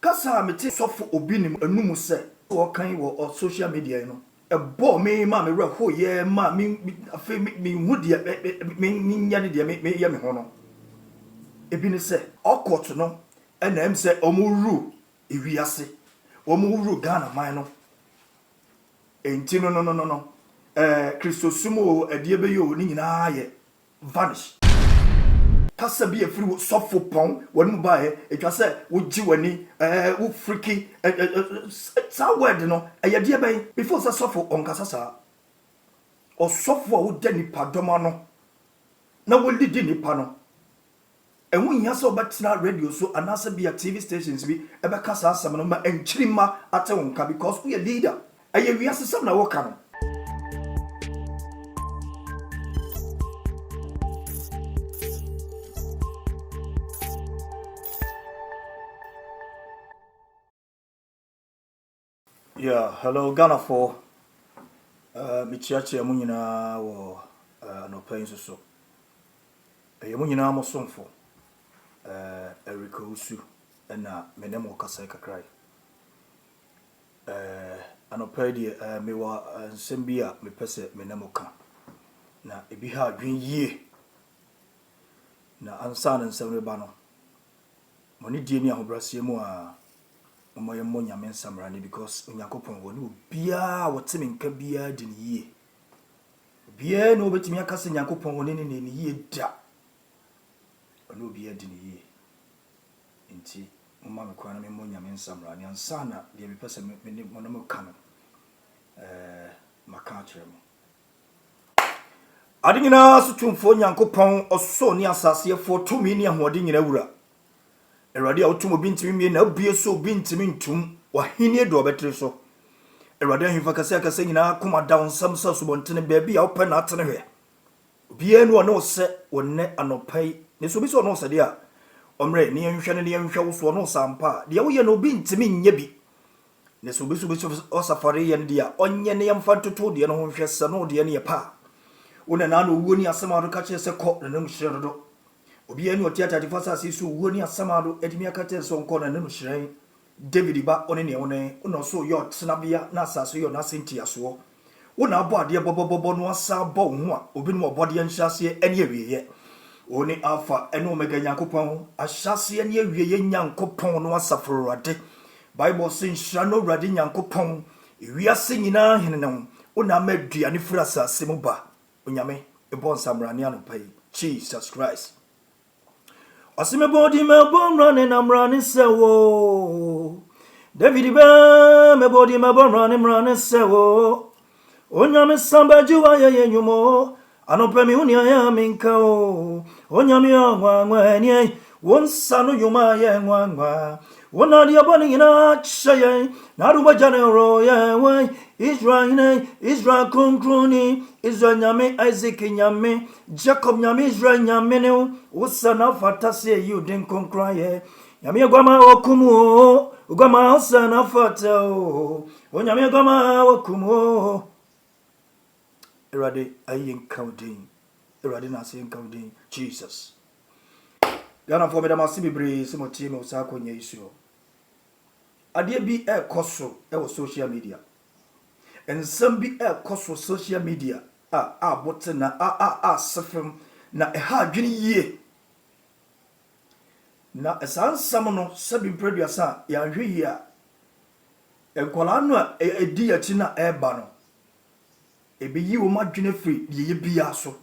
Kasa mete sofo Obinim enum se wo kan wo social media no e bo me ma me reho ye ma me afi me hu de me nya de me ye me ho no ebi ne se okot no na em se omuru ewiase omuru Ghana man no enti no Christosumo edie be yo ni nyina ye vanish kasa bi efiri sofo pon wonu ba e etwa se wo gi wani wo freaky sa word no eyade ben before say sofo on kasa sa o sofo a wo de nipa doma no na wo lidi nipa no enwu nya se obetina radio so anasa bi TV stations bi ebe kasa asam no ma enchirima ate wonka because we leader eye wiase sam na wo ka no. Yeah, hello Ghana for michiachi amunyina wo no pain so. Amunyina mo somfo Erika Usu na menemo kasa kakrai. Anopa die me wa nsem bi a me pese menemo ka. Na ebi ha adwen yie. Na ansa na nsem re ba no. Moni die ni ahobrase mu a moye mo nyame nsamrani because Onyankopon woni obia woteme nka bia di ni yie bia no obetimi akase Onyankopon woni ni yie da ono obia di ni yie enti mama me kwa na me mo nyame nsamrani ansa na de me pese me mo no mo ka no maka kire mo ade nyina so tumfo Onyankopon oso ni asase efo tumi ni ahode nyina wura Erade autumo bintimi mie na bie so bintimi ntum wahenie do betre so Erade ahimfa kase nyina koma down samsa so bontene baabi a opa na atene hwe bie no no se wonne anopai ne so bi so no se dia omre ne yenhwe wo so no sampa de wo ye no bintimi nya bi ne so bi o safari ye dia onye ne yamfa toto de no ho hwe se no de ne ye pa wona na no wuo ni asema do ka che se ko ne no hwe do Obi enu otiata tifasa sisu uwo ni asamado edimi akate so nko na nenu hyiren David ba one ne wona no so yo tsenabia na asaso yo na senti aso wona abo ade bobobobo no asa bo hu a obi no obode nhyase ene awieye oni alpha ene omega Nyankopon ahyase ene awieye Nyankopon no asafurade Bible say nhyira no rade Nyankopon ewiase nyina henenam wona maduane fura asase mu ba onyame ebon samrane anopai Jesus Christ Asime body me bon running I'm running sewo David be me body me bon running sewo Onyame samba juwa ye nyumo anope mi unia ya minka o Onyame anwa ni wonsa no yuma ye nwa wona dia boni ina chaye na ruba janero ye we Israel konkroni Israel nyame Isaac nyame Jacob nyame Israel nyame ne usana fatase you den konkraye nyame gwama okumu gwama usana fata o nyame gwama okumu Erade ayin counting Erade na say counting Jesus Ghana for me da masi bibre se moti me usa akonya isuo ade bi koso e social media ensam bi koso social media bote na sefem na ha adwene yie na esansam no sabi producer ya hwe yi a enkola no edi achi na eba no ebe yi wo madwene free de ye bia so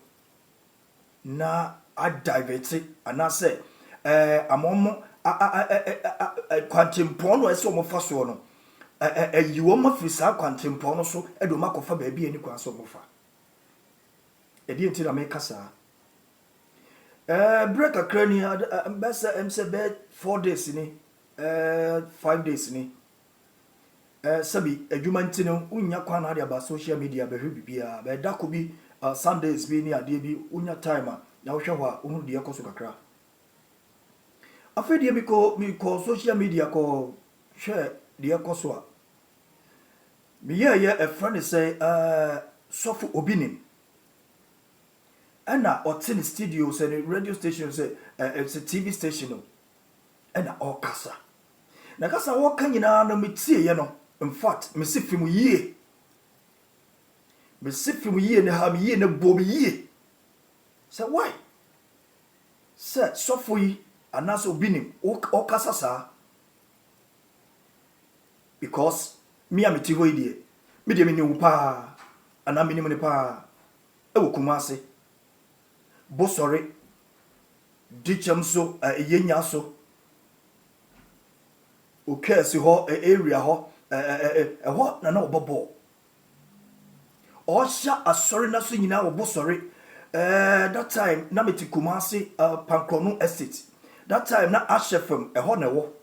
na adivert anase amomo kwantimpon no ese omofa so no yiwo mafiri sa kwantimpon no so edo makofa ba bia ni kwa so omofa edi enti na me kasa break akrani besa emse be 4 days ni 5 days ni sabi adwuma ntino unya kwa na ade ba social media be hwe bibia be dako bi Sundays bi ni ade bi unya time na wo hwe ho a unu de ekoso kakra afedi mi ko social media ko share de ekoso a mi ye a friend say sofu Obinim ana otin studio say radio station say it's a TV station and all kasa na kasa woka nyina na metie ye no in fact me se film yie ne ha me yie ne bo me yie say why say sofo yi anaso Obinim o kasa sa because me am ti ho idie me de me ni upa ana me ni me pa e wo Kumase bo sorry dichem so yenya so okay si ho area ho ho na obobo o sha asori na so nyina wo bo sorry that time na me ti Kumase Pankrono estate that time na ashefem ho na wo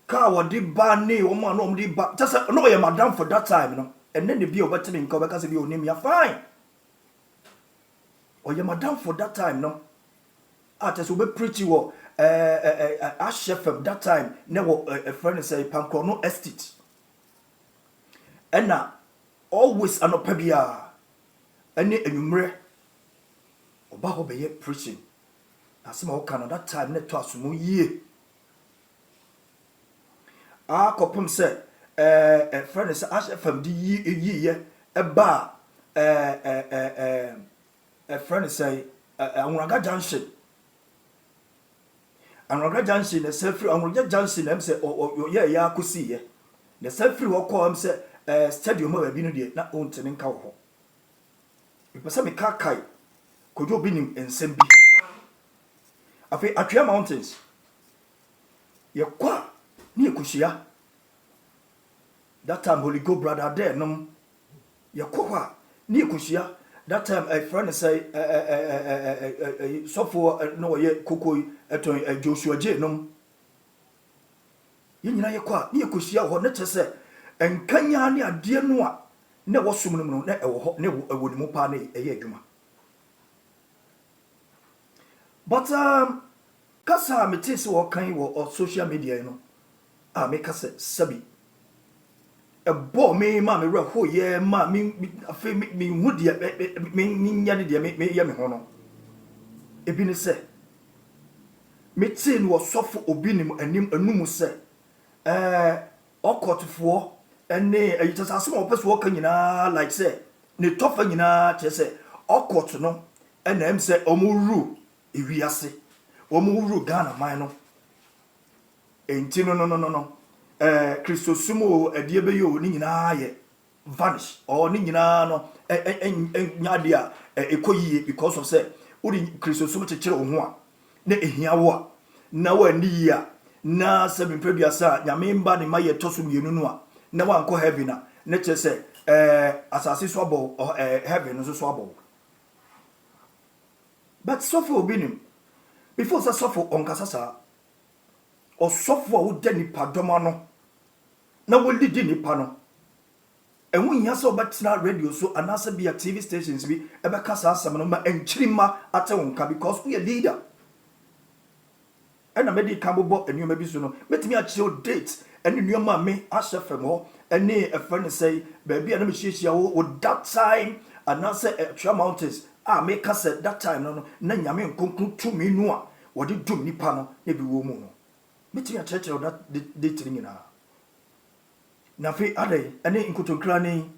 ka wo di ba ne wo ma no di ba just no ye madam for that time no and then the be obetini nka obeka se bi onim ya fine o ye madam for that time no just we preach wo ashefem that time na wo a friend say Pankrono estate and na always anopa bia any enumre oba ho be ye preaching asema wo kana that time na to asumo yie kopum se friend say ashefem di yie eba friend say Anwuraga junction na sefri Anwuraga junction em say ye ya akosi ye na sefri wo ko em say stadium ma bi no de na ontene nka wo ho ipesa me kakai kojo Obinim ensem bi afi Atwea Mountains ye kwa ni ekushia that time Holy Go brother there no ye kwa ni ekushia that time a friend say so for no ye kokoi eton Joshua J no ye nyina ye kwa ni ekushia ho ne chese enkanya ne ade no a na wosum no na ewo ho ne ewo ni mu pa na eye adwuma but kasa metese wo kan wo social media no me kasa sabi ebo me ma me reho ye ma me afi me hu de me nya de me ye me ho no ebi ne se metin wo sofo Obinim anim anum se okotofo ene ayitasa mo peso wo kan nyina like say ne tofa nyina che se okot no ena em se omuru ewiase omuru Ghana man no enti no Christosumo adie be yo ni nyina ye vanish or ni nyina no nyade a ekoyie because of say uri Christosumo chekere wo ho a na ehia wo a na wa ni ya na 7 preduasa nyame mba ne maye toso mienu no a na wa nko heaven a na che say asase so abo heaven no so abo but so for Obinim before so for onkasasa o sofo wo de nipa doma no na wo lidi nipa no enwu nya so betina radio so anasa bia TV stations bi ebe kasa asam no ma enchirima ate wonka because we a leader ena medi kambo enuoma bi so no metimi a chio date ene nuoma me ashefem ho ene a friend say baby na me hihia wo that time anasa Atwea Mountains me kasa that time no na nyame nkonkron tumi no a wo de dum nipa no na bi wo mu no meeting a church of that date nyina na fe ade ene nkotonkra ni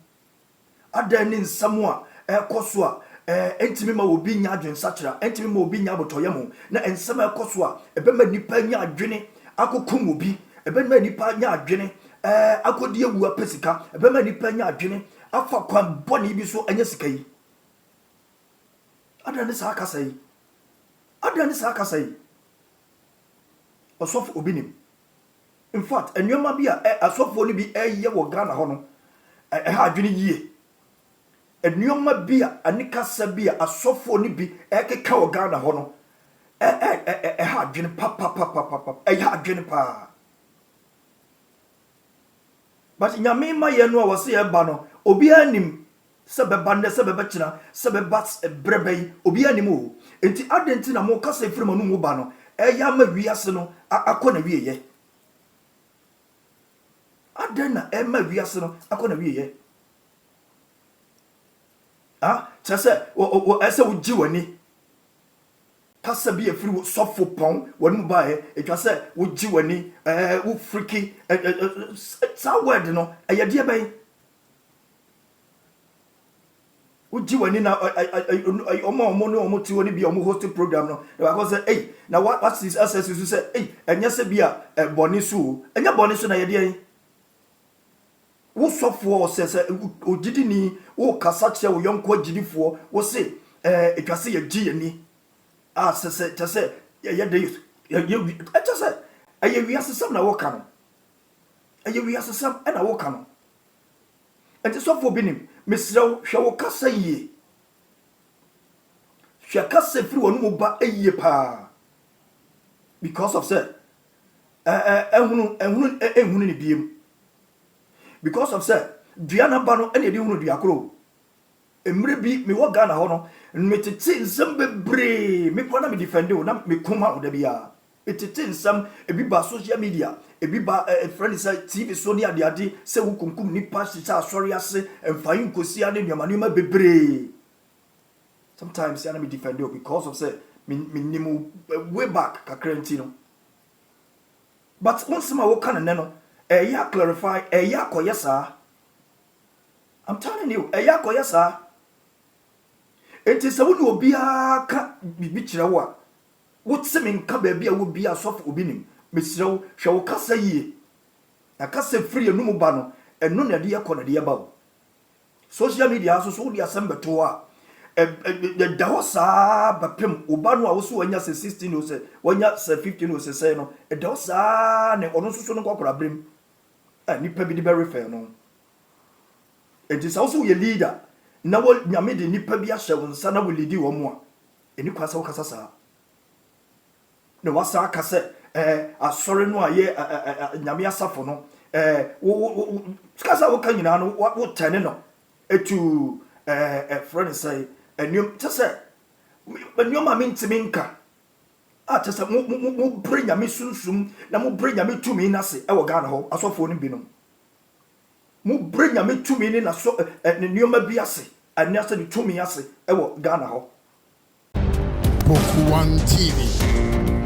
ade ni nsamo a ekoso a entimi ma obi nya adwen sachira entimi ma obi nya abotoye mu na ensama ekoso a ebema nipa nya adwene akokum obi ebema nipa nya adwene akodi ewu apesika ebema nipa nya adwene afa kwan boni bi so anya sika yi ade ni sa akasa yi Osofo Obinim in fact enyoma bi a asofo ni bi eye wo Ghana ho no ha adwene yie enyoma bi a anikasa bi a asofo ni bi ekeka wo Ghana ho no ha adwene papa ha adwene pa but nyame ma ye no a wose ye ba no obi anim se beba nde se beba kina se beba brebe obi anim o enti adenti na mo kasa efiri manu mu ba no eya ma wiase no akona wieye adena ema wiase no akona wieye chese ese uji wani kasa bi efiri sofo pon wonu ba e twa se wo gi wani wo freaky sa word no ayade ban wo gi wani na omo no omo ti woni bi omo host program no because say na what is access you say enya se bi a boni so enya boni so na yade wo sofo se ogidi ni wo kasa kye wo yonko agidifo wo se etwa se ye gi ani se ye de se aye wi asesam na wo ka no aye wi asesam na wo ka no enti sofo Obinim mesrew hwe wo kasa yie hwe kasa firi wonu mo ba ayie pa because of say ehunu ni biem because of say duana ba no ene de hunu duakoro emre bi me wo Ghana ho no metete nsem bebre me kwana me defend o na me kuma o da bia etete nsem ebi ba social media ebi ba friend say TV so ni ade se wo kunkum ni pass cha sorry ase emfayin kosi ade nyama ma bebre sometimes yana me defend o because of say me nimu way back kakrenti no but once ma wo kan ne no ya clarify ya koyesa I'm telling you ya koyesa enti se wo ni obi aka bibi kire wo a wo tseme nka ba bia wo bia sofo Obinim mesrew hwe wo kasa yie na kasa free enu mu ba no eno na de yakọ na de ba wo social media so wo de asem beto a da ho saa bapem oba no a wo so wanya 16 o se wanya 15 o se say no da ho saa ne ono so no kwakora brem nipa bi de be refer no enti sa wo so ye leader na wo nyame de nipa bi ahye wo nsa na wo leadi wo mo a eni kwasa wo kasa saa ne wasa kasa asore no aye nyame asafo no wo kasa wo kan nyina no wo tane no etu friend say enium tese enium ma mentimi nka tese mo bre nyame sunsum na mo bre nyame tumi na se wo Ghana ho asofo no bi no mo bre nyame tumi ni na so enium ma bi ase ani ase tumi ase wo Ghana ho Poku TV